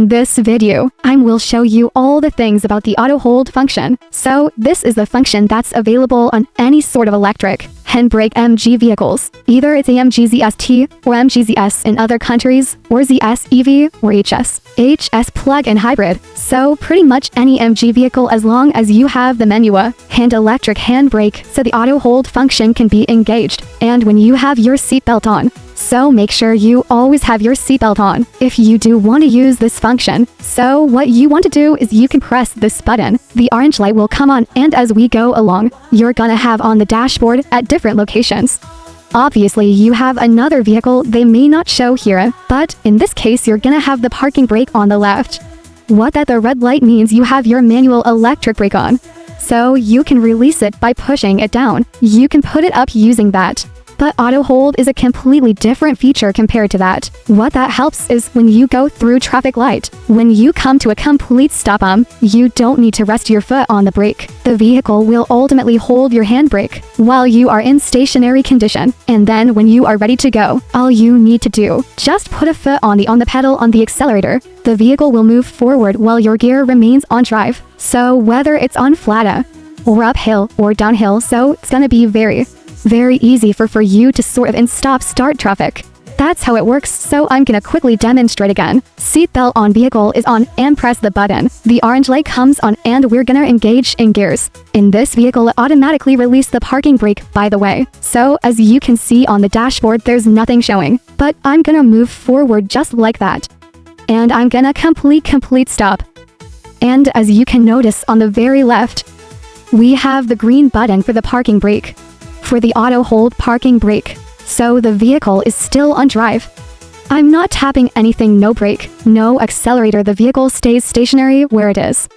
In this video, I will show you all the things about the auto hold function. So this is the function that's available on any sort of electric handbrake MG vehicles. Either it's AMG ZST or MG ZS in other countries, or ZS EV or HS plug-in hybrid. So pretty much any MG vehicle as long as you have the manual hand electric handbrake, so the auto hold function can be engaged. And when you have your seatbelt on, so make sure you always have your seatbelt on if you do want to use this function. So what you want to do is you can press this button. The orange light will come on, and as we go along, you're gonna have on the dashboard at different locations. Obviously, you have another vehicle they may not show here, but in this case, you're gonna have the parking brake on the left. What that the red light means you have your manual electric brake on. So you can release it by pushing it down. You can put it up using that. But auto hold is a completely different feature compared to that. What that helps is when you go through traffic light, when you come to a complete stop, you don't need to rest your foot on the brake. The vehicle will ultimately hold your handbrake while you are in stationary condition. And then when you are ready to go, all you need to do, just put a foot on the pedal on the accelerator. The vehicle will move forward while your gear remains on drive. So whether it's on flat or uphill or downhill, so it's gonna be very easy for you to sort of and start traffic. That's how it works, so I'm gonna quickly demonstrate again. Seatbelt on vehicle is on and press the button. The orange light comes on and we're gonna engage in gears. In this vehicle, it automatically released the parking brake, by the way. So as you can see on the dashboard, there's nothing showing. But I'm gonna move forward just like that. And I'm gonna complete stop. And as you can notice on the very left, we have the green button for the parking brake. For the auto hold parking brake, so the vehicle is still on drive. I'm not tapping anything, no brake, no accelerator, the vehicle stays stationary where it is.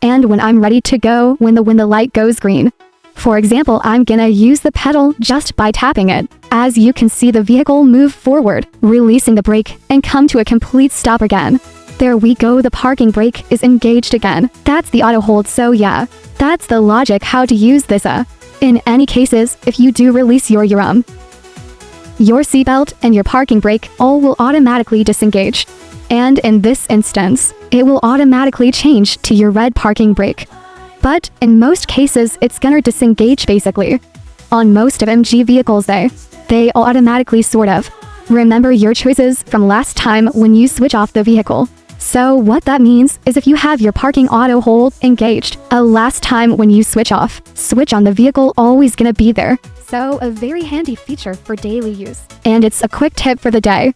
And when I'm ready to go, when the light goes green, for example, I'm gonna use the pedal just by tapping it. As you can see, the vehicle move forward, releasing the brake, and come to a complete stop again. There we go, the parking brake is engaged again. That's the auto hold, so yeah, that's the logic how to use this. In any cases, if you do release your seatbelt and your parking brake, all will automatically disengage. And in this instance, it will automatically change to your red parking brake. But in most cases, it's gonna disengage basically. On most of MG vehicles, they automatically sort of remember your choices from last time when you switch off the vehicle. So what that means is if you have your parking auto hold engaged, last time when you switch on, the vehicle always gonna be there. So a very handy feature for daily use. And it's a quick tip for the day.